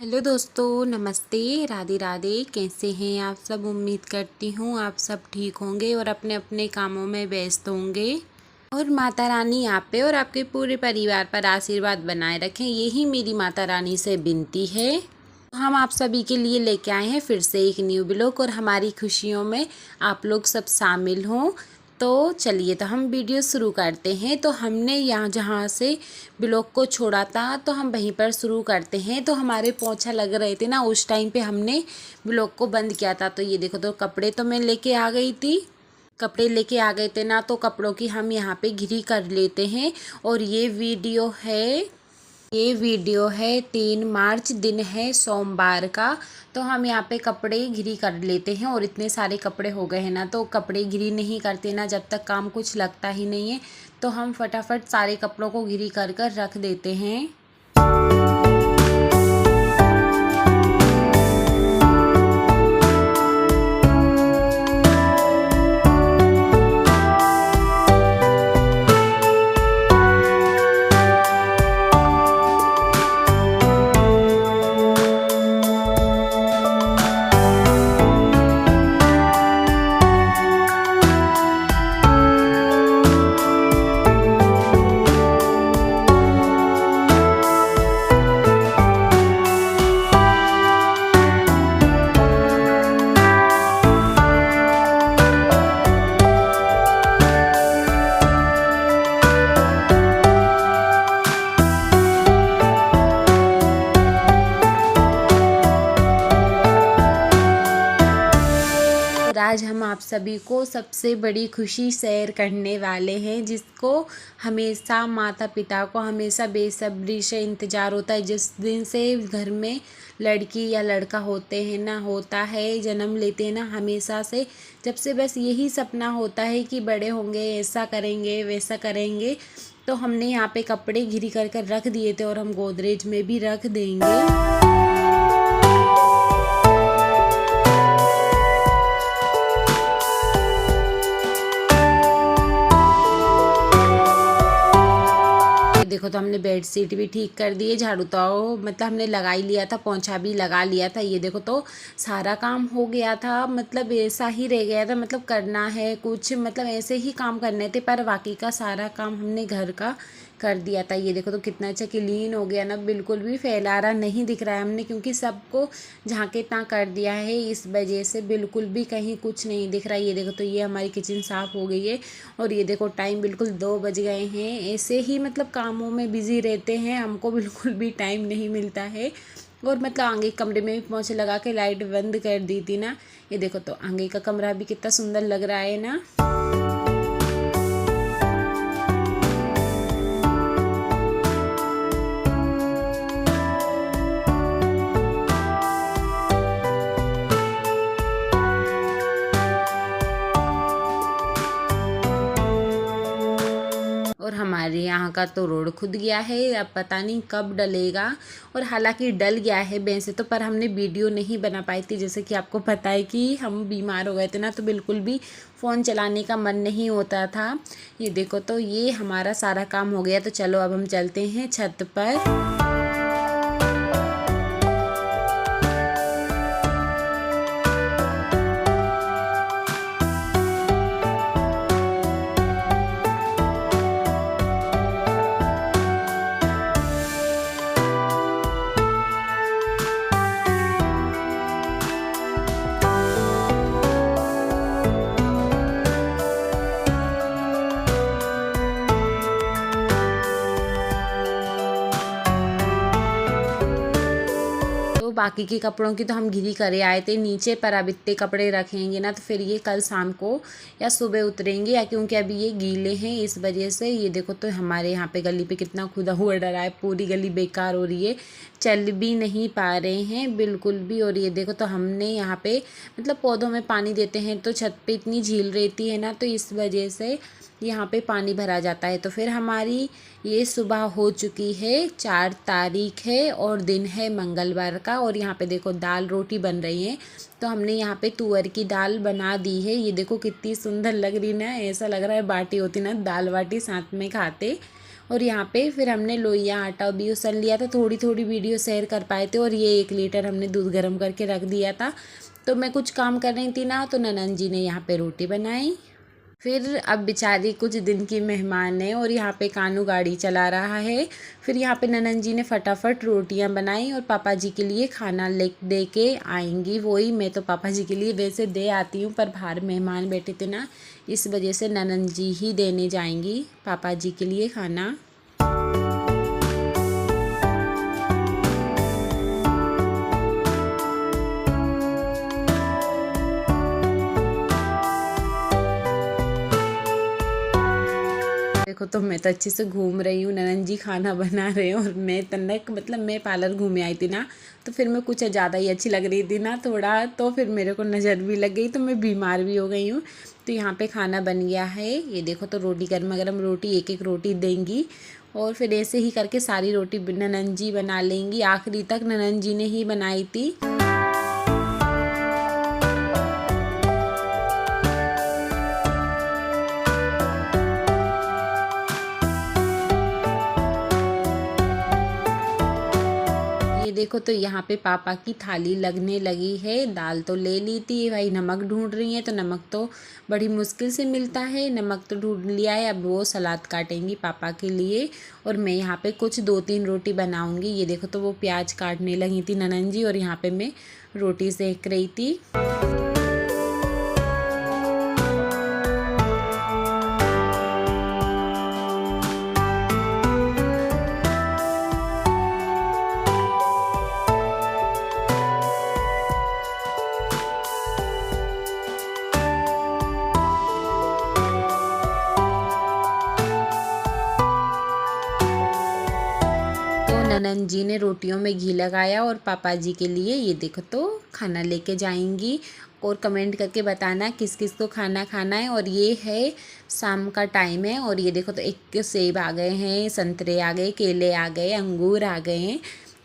Hello दोस्तों, नमस्ते, राधे राधे। कैसे हैं आप सब? उम्मीद करती हूँ आप सब ठीक होंगे और अपने अपने कामों में व्यस्त होंगे। और माता रानी आप पे और आपके पूरे परिवार पर आशीर्वाद बनाए रखें, यही मेरी माता रानी से विनती है। हम आप सभी के लिए लेके आए हैं फिर से एक न्यू ब्लॉग और हमारी खुशियों में आप लोग सब शामिल हों। तो चलिए, तो हम वीडियो शुरू करते हैं। तो हमने यहाँ जहाँ से ब्लॉग को छोड़ा था तो हम वहीं पर शुरू करते हैं। तो हमारे पोंछा लग रहे थे ना, उस टाइम पे हमने ब्लॉग को बंद किया था। तो ये देखो, तो कपड़े तो मैं लेके आ गई थी, कपड़े लेके आ गए थे ना, तो कपड़ों की हम यहाँ पे घिरी कर लेते हैं। और ये वीडियो है 3 मार्च, दिन है सोमवार का। तो हम यहाँ पे कपड़े घिरी कर लेते हैं। और इतने सारे कपड़े हो गए हैं ना, तो कपड़े घिरी नहीं करते ना जब तक काम कुछ लगता ही नहीं है। तो हम फटाफट सारे कपड़ों को घिरी कर कर रख देते हैं। और आज हम आप सभी को सबसे बड़ी खुशी शेयर करने वाले हैं, जिसको हमेशा माता पिता को हमेशा बेसब्री से इंतज़ार होता है। जिस दिन से घर में लड़की या लड़का होता है, जन्म लेते हैं ना, हमेशा से जब से बस यही सपना होता है कि बड़े होंगे ऐसा करेंगे वैसा करेंगे। तो हमने यहाँ पे कपड़े घिरी कर कर रख दिए थे और हम गोदरेज में भी रख देंगे। देखो, तो हमने बेड शीट भी ठीक कर दी है, झाड़ू तो मतलब हमने लगा ही लिया था, पोंछा भी लगा लिया था। ये देखो, तो सारा काम हो गया था, मतलब ऐसा ही रह गया था, मतलब करना है कुछ, मतलब ऐसे ही काम करने थे, पर बाकी का सारा काम हमने घर का कर दिया था। ये देखो, तो कितना अच्छा क्लीन हो गया ना, बिल्कुल भी फैलारा नहीं दिख रहा है हमने, क्योंकि सबको जहाँ के तहाँ कर दिया है, इस वजह से बिल्कुल भी कहीं कुछ नहीं दिख रहा है। ये देखो, तो ये हमारी किचन साफ़ हो गई है। और ये देखो, टाइम बिल्कुल 2 बज गए हैं। ऐसे ही मतलब कामों में बिज़ी रहते हैं, हमको बिल्कुल भी टाइम नहीं मिलता है। और मतलब आगे कमरे में भी पोंछे लगा के लाइट बंद कर दी थी ना। ये देखो, तो आगे का कमरा भी कितना सुंदर लग रहा है ना। और हमारे यहाँ का तो रोड खुद गया है, अब पता नहीं कब डलेगा। और हालांकि डल गया है वैसे तो, पर हमने वीडियो नहीं बना पाई थी। जैसे कि आपको पता है कि हम बीमार हो गए थे ना, तो बिल्कुल भी फ़ोन चलाने का मन नहीं होता था। ये देखो, तो ये हमारा सारा काम हो गया। तो चलो अब हम चलते हैं छत पर। तो बाकी के कपड़ों की तो हम घिरी करे आए थे नीचे, पर अब इतने कपड़े रखेंगे ना तो फिर ये कल शाम को या सुबह उतरेंगे, या क्योंकि अभी ये गीले हैं इस वजह से। ये देखो, तो हमारे यहाँ पे गली पे कितना खुदा हुआ डरा है, पूरी गली बेकार हो रही है, चल भी नहीं पा रहे हैं बिल्कुल भी। और ये देखो, तो हमने यहाँ पे मतलब पौधों में पानी देते हैं, तो छत पे इतनी झील रहती है ना, तो इस वजह से यहाँ पे पानी भरा जाता है। तो फिर हमारी ये सुबह हो चुकी है, 4 तारीख है और दिन है मंगलवार का। और यहाँ पे देखो दाल रोटी बन रही है। तो हमने यहाँ पे तुअर की दाल बना दी है। ये देखो कितनी सुंदर लग रही ना, ऐसा लग रहा है बाटी होती ना, दाल बाटी साथ में खाते। और यहाँ पे फिर हमने लोइया आटा भी उसन लिया था, थोड़ी थोड़ी वीडियो शेयर कर पाए थे। और ये 1 लीटर हमने दूध गर्म करके रख दिया था। तो मैं कुछ काम कर रही थी ना, तो ननंद जी ने यहाँ पे रोटी बनाई। फिर अब बेचारी कुछ दिन की मेहमान है और यहाँ पे कानू गाड़ी चला रहा है। फिर यहाँ पे ननंद जी ने फटाफट रोटियाँ बनाई और पापा जी के लिए खाना ले दे के आएंगी। वही मैं तो पापा जी के लिए वैसे दे आती हूँ, पर बाहर मेहमान बैठे थे ना, इस वजह से ननंद जी ही देने जाएंगी पापा जी के लिए खाना। देखो तो मैं तो अच्छे से घूम रही हूँ, ननंद जी खाना बना रहे हैं और मैं तनक मतलब मैं पार्लर घूमे आई थी ना, तो फिर मैं कुछ ज़्यादा ही अच्छी लग रही थी ना थोड़ा, तो फिर मेरे को नज़र भी लग गई, तो मैं बीमार भी हो गई हूँ। तो यहाँ पे खाना बन गया है, ये देखो तो रोटी गर्मा गर्म रोटी, एक एक रोटी देंगी और फिर ऐसे ही करके सारी रोटी ननंद जी बना लेंगी। आखिरी तक ननंद जी ने ही बनाई थी। ये देखो तो यहाँ पे पापा की थाली लगने लगी है। दाल तो ले ली थी भाई, नमक ढूंढ रही है, तो नमक तो बड़ी मुश्किल से मिलता है, नमक तो ढूंढ लिया है। अब वो सलाद काटेंगी पापा के लिए और मैं यहाँ पे कुछ 2-3 रोटी बनाऊंगी। ये देखो तो वो प्याज काटने लगी थी ननंद जी और यहाँ पे मैं रोटी सेक रही थी। ननंद जी ने रोटियों में घी लगाया और पापा जी के लिए ये देखो तो खाना लेके जाएंगी। और कमेंट करके बताना किस किस को खाना खाना है। और ये है शाम का टाइम है और ये देखो तो एक सेब आ गए हैं, संतरे आ गए, केले आ गए, अंगूर आ गए हैं,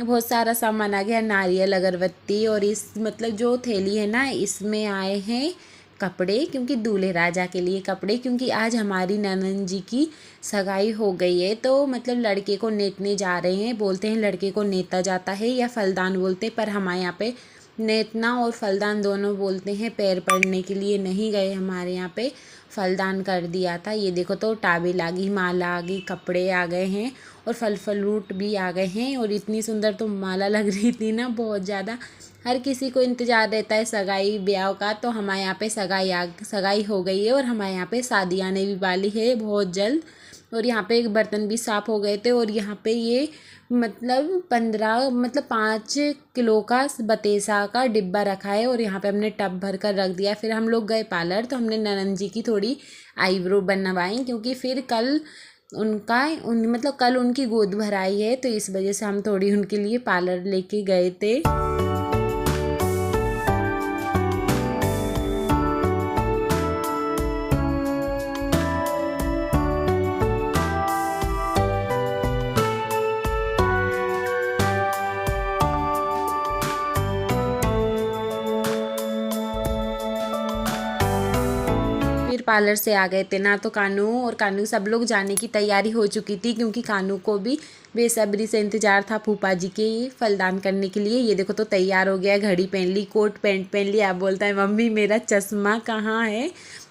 बहुत सारा सामान आ गया, नारियल, अगरबत्ती। और इस मतलब जो थैली है ना, इसमें आए हैं कपड़े, क्योंकि दूल्हे राजा के लिए कपड़े, क्योंकि आज हमारी ननंद जी की सगाई हो गई है। तो मतलब लड़के को नेतने जा रहे हैं, बोलते हैं लड़के को नेता जाता है या फलदान बोलते हैं, पर हमारे यहाँ पे नेतना और फलदान दोनों बोलते हैं। पैर पड़ने के लिए नहीं गए, हमारे यहाँ पे फलदान कर दिया था। ये देखो तो टाबिल आ गई, माला आ गई, कपड़े आ गए हैं और फल फ्रूट भी आ गए हैं। और इतनी सुंदर तो माला लग रही थी ना, बहुत ज़्यादा। हर किसी को इंतज़ार रहता है सगाई ब्याह का, तो हमारे यहाँ पे सगाई हो गई है और हमारे यहाँ पे शादी आने भी वाली है बहुत जल्द। और यहाँ पे एक बर्तन भी साफ़ हो गए थे और यहाँ पे ये मतलब 5 किलो का बतेसा का डिब्बा रखा है और यहाँ पे हमने टब भर कर रख दिया। फिर हम लोग गए पार्लर, तो हमने ननंद जी की थोड़ी आईब्रो बनवाई, क्योंकि फिर कल मतलब कल उनकी गोद भराई है, तो इस वजह से हम थोड़ी उनके लिए पार्लर लेके गए थे। फिर पार्लर से आ गए थे ना, तो कानू सब लोग जाने की तैयारी हो चुकी थी, क्योंकि कानू को भी बेसब्री से इंतजार था फूफा जी के फलदान करने के लिए। ये देखो तो तैयार हो गया, घड़ी पहन ली, कोट पैंट पहन लिया। अब बोलता है मम्मी मेरा चश्मा कहाँ है।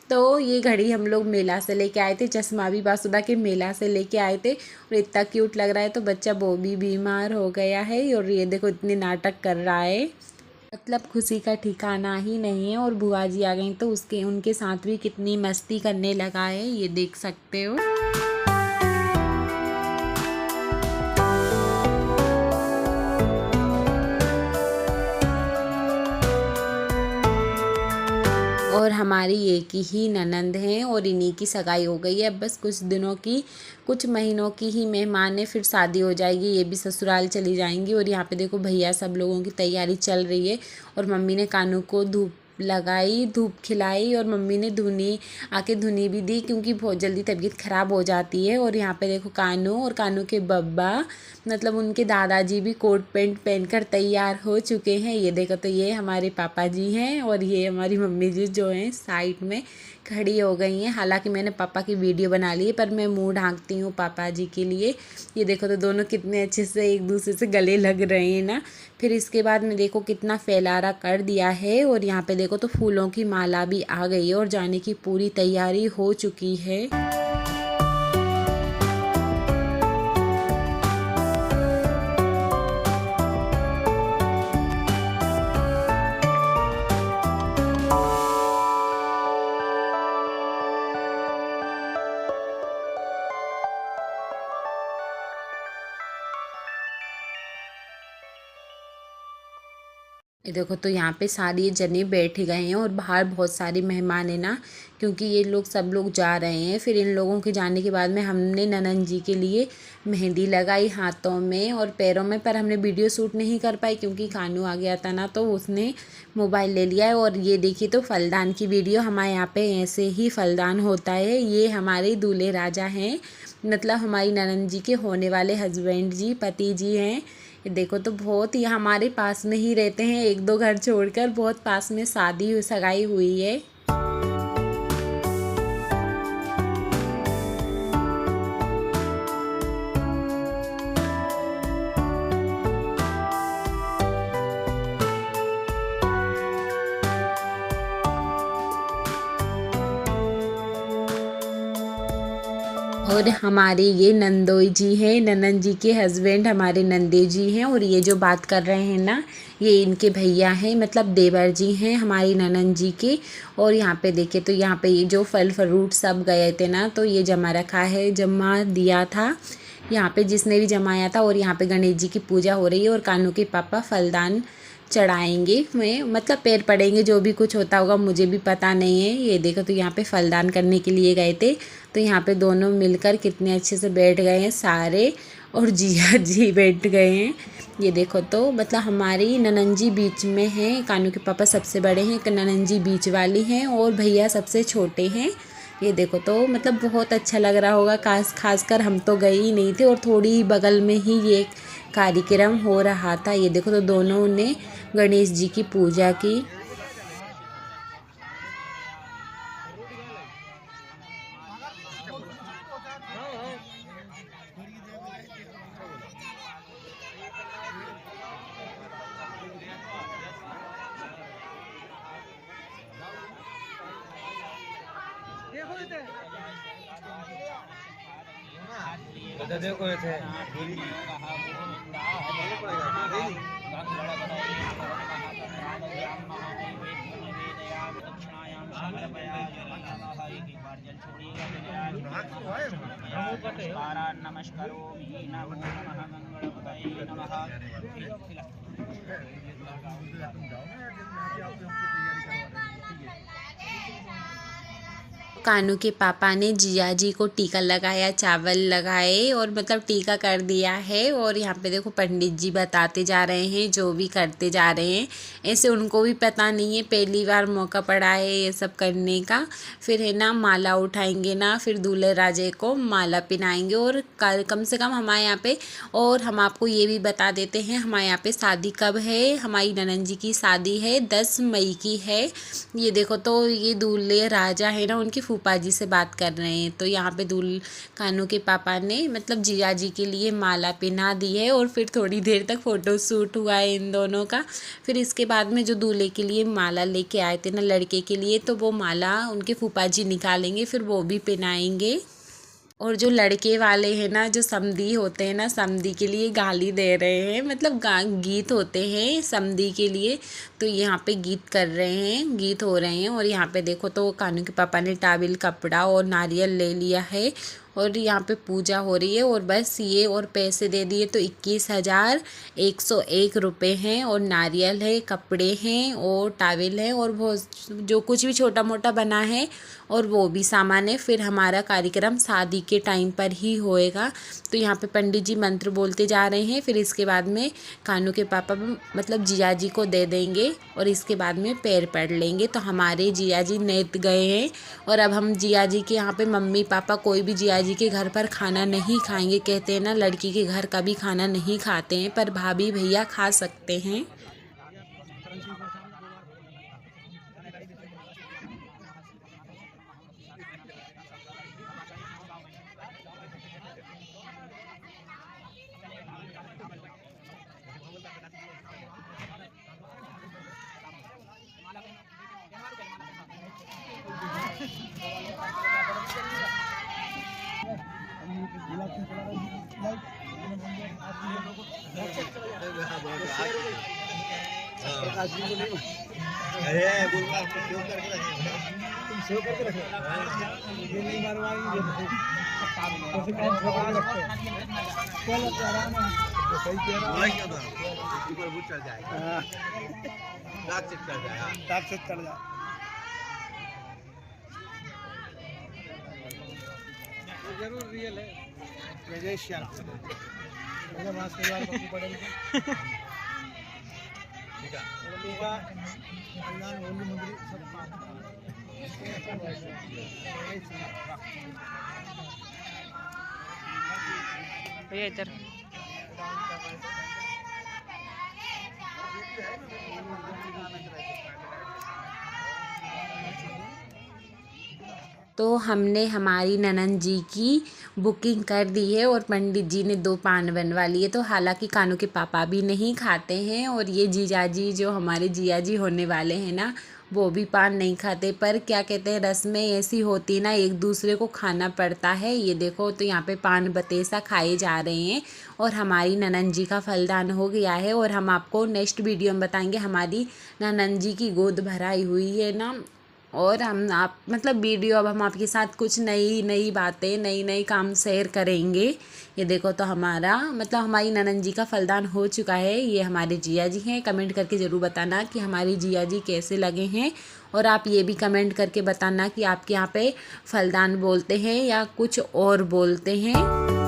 तो ये घड़ी हम लोग मेला से लेके आए थे, चश्मा भी बासुदा के मेला से लेके आए थे और इतना क्यूट लग रहा है। तो बच्चा वो भी बीमार हो गया है और ये देखो इतने नाटक कर रहा है, मतलब खुशी का ठिकाना ही नहीं है। और बुआ जी आ गई तो उनके साथ भी कितनी मस्ती करने लगा है, ये देख सकते हो। और हमारी एक ही ननंद हैं और इन्हीं की सगाई हो गई है। अब बस कुछ महीनों की ही मेहमान है, फिर शादी हो जाएगी, ये भी ससुराल चली जाएंगी। और यहाँ पे देखो भैया सब लोगों की तैयारी चल रही है और मम्मी ने कानू को धूप लगाई, धूप खिलाई और मम्मी ने धुनी भी दी, क्योंकि बहुत जल्दी तबीयत ख़राब हो जाती है। और यहाँ पे देखो कानू और कानू के बब्बा मतलब उनके दादाजी भी कोट पैंट पहनकर तैयार हो चुके हैं। ये देखो तो ये हमारे पापा जी हैं और ये हमारी मम्मी जी जो हैं साइड में खड़ी हो गई हैं। हालांकि मैंने पापा की वीडियो बना ली है, पर मैं मुंह ढांकती हूँ पापा जी के लिए। ये देखो तो दोनों कितने अच्छे से एक दूसरे से गले लग रहे हैं ना। फिर इसके बाद में देखो कितना फैलारा कर दिया है, और यहाँ पे देखो तो फूलों की माला भी आ गई है और जाने की पूरी तैयारी हो चुकी है। ये देखो तो यहाँ पे सारी जने बैठ गए हैं, और बाहर बहुत सारी मेहमान है ना, क्योंकि ये लोग सब लोग जा रहे हैं। फिर इन लोगों के जाने के बाद में हमने ननंद जी के लिए मेहंदी लगाई हाथों में और पैरों में, पर हमने वीडियो शूट नहीं कर पाई क्योंकि कानू आ गया था ना, तो उसने मोबाइल ले लिया है। और ये देखिए तो फलदान की वीडियो, हमारे यहाँ पे ऐसे ही फलदान होता है। ये हमारे दूल्हे राजा हैं, मतलब हमारी ननंद जी के होने वाले हस्बैंड जी, पति जी हैं। ये देखो तो बहुत ही हमारे पास में ही रहते हैं, 1-2 घर छोड़कर, बहुत पास में शादी सगाई हुई है। और हमारे ये नंदोई जी हैं, ननंद जी के हस्बैंड हमारे नंदे जी हैं। और ये जो बात कर रहे हैं ना, ये इनके भैया हैं, मतलब देवर जी हैं हमारी ननंद जी के। और यहाँ पे देखिए तो यहाँ पे ये जो फल फ्रूट सब गए थे ना, तो ये जमा रखा है, जमा दिया था यहाँ पे जिसने भी जमाया था। और यहाँ पे गणेश जी की पूजा हो रही है, और कानू के पापा फलदान चढ़ाएंगे, मैं मतलब पैर पड़ेंगे, जो भी कुछ होता होगा मुझे भी पता नहीं है। ये देखो तो यहाँ पे फलदान करने के लिए गए थे, तो यहाँ पे दोनों मिलकर कितने अच्छे से बैठ गए हैं सारे, और जिया जी बैठ गए हैं। ये देखो तो मतलब हमारी ननंद जी बीच में हैं, कानू के पापा सबसे बड़े हैं, ननंद जी बीच वाली हैं, और भैया सबसे छोटे हैं। ये देखो तो मतलब बहुत अच्छा लग रहा होगा, खासकर हम तो गए ही नहीं थे, और थोड़ी बगल में ही ये कार्यक्रम हो रहा था। ये देखो तो दोनों ने गणेश जी की पूजा की। देखो थे नमस्कारोमि नमो नमः गंगणपतये नमः। कानू के पापा ने जिया जी को टीका लगाया, चावल लगाए, और मतलब टीका कर दिया है। और यहाँ पे देखो पंडित जी बताते जा रहे हैं, जो भी करते जा रहे हैं। ऐसे उनको भी पता नहीं है, पहली बार मौका पड़ा है ये सब करने का। फिर है ना माला उठाएंगे ना, फिर दूल्हे राजे को माला पहनाएंगे। और कम से कम हमारे यहाँ पे, और हम आपको ये भी बता देते हैं हमारे यहाँ पे शादी कब है। हमारी ननंद जी की शादी है 10 मई की है। ये देखो तो ये दूल्हे राजा है ना, उनकी फूफा जी से बात कर रहे हैं। तो यहाँ पे कानू के पापा ने मतलब जिया जी के लिए माला पहना दी है, और फिर थोड़ी देर तक फ़ोटो शूट हुआ है इन दोनों का। फिर इसके बाद में जो दूल्हे के लिए माला लेके आए थे ना लड़के के लिए, तो वो माला उनके फूफा जी निकालेंगे, फिर वो भी पहनाएंगे। और जो लड़के वाले हैं ना, जो समधी होते हैं ना, समधी के लिए गाली दे रहे हैं, मतलब गीत होते हैं समधी के लिए, तो यहाँ पे गीत कर रहे हैं, गीत हो रहे हैं। और यहाँ पे देखो तो कानू के पापा ने टावल, कपड़ा और नारियल ले लिया है, और यहाँ पे पूजा हो रही है। और बस ये और पैसे दे दिए, तो 21,101 रुपये हैं, और नारियल है, कपड़े हैं, और टावल है, और वो जो कुछ भी छोटा मोटा बना है, और वो भी सामान है। फिर हमारा कार्यक्रम शादी के टाइम पर ही होएगा। तो यहाँ पे पंडित जी मंत्र बोलते जा रहे हैं। फिर इसके बाद में कानू के पापा मतलब जिया जी को दे देंगे, और इसके बाद में पैर पड़ लेंगे। तो हमारे जिया जी नेत गए हैं, और अब हम जिया जी के यहाँ पे मम्मी पापा कोई भी जिया जी के घर पर खाना नहीं खाएंगे। कहते हैं ना लड़की के घर कभी खाना नहीं खाते हैं, पर भाभी भैया खा सकते हैं। जरूर रियल है विजय भैया इधर तो हमने हमारी ननंद जी की बुकिंग कर दी है और पंडित जी ने 2 पान बनवा लिए। तो हालांकि कानू के पापा भी नहीं खाते हैं और ये जीजाजी जो हमारे जिया जी होने वाले हैं ना, वो भी पान नहीं खाते। पर क्या कहते हैं, रस्में ऐसी होती ना, एक दूसरे को खाना पड़ता है। ये देखो तो यहाँ पे पान बतेसा खाए जा रहे हैं और हमारी ननंद जी का फलदान हो गया है। और हम आपको नेक्स्ट वीडियो में बताएंगे हमारी ननंद जी की गोद भराई हुई है ना। और हम आप मतलब वीडियो अब हम आपके साथ कुछ नई बातें नई काम शेयर करेंगे। ये देखो तो हमारा मतलब हमारी ननंद जी का फलदान हो चुका है। ये हमारे जिया जी हैं। कमेंट करके ज़रूर बताना कि हमारी जिया जी कैसे लगे हैं। और आप ये भी कमेंट करके बताना कि आपके यहाँ पे फलदान बोलते हैं या कुछ और बोलते हैं।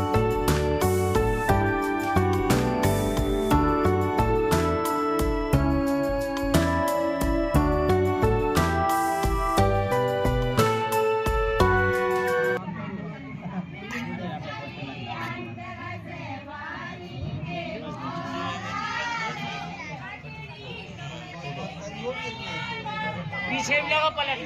पीछे भी लगा पलट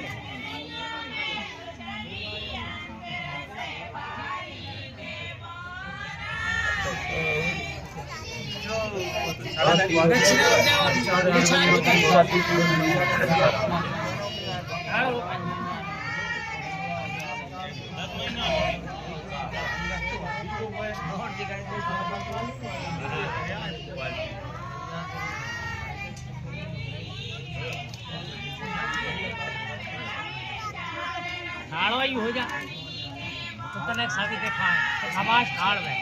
ठाड़ हो जा तो तने शादी देखा है आवाज ठाड़ में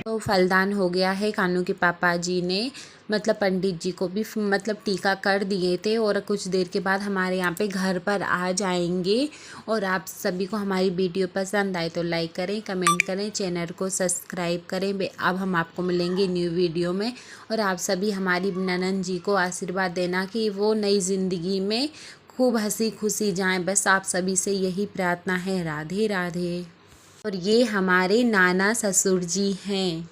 तो फलदान हो गया है। कानू के पापा जी ने मतलब पंडित जी को भी मतलब टीका कर दिए थे और कुछ देर के बाद हमारे यहाँ पे घर पर आ जाएंगे। और आप सभी को हमारी वीडियो पसंद आए तो लाइक करें, कमेंट करें, चैनल को सब्सक्राइब करें। अब हम आपको मिलेंगे न्यू वीडियो में। और आप सभी हमारी ननंद जी को आशीर्वाद देना कि वो नई ज़िंदगी में खूब हंसी खुशी जाएं। बस आप सभी से यही प्रार्थना है। राधे राधे। और ये हमारे नाना ससुर जी हैं।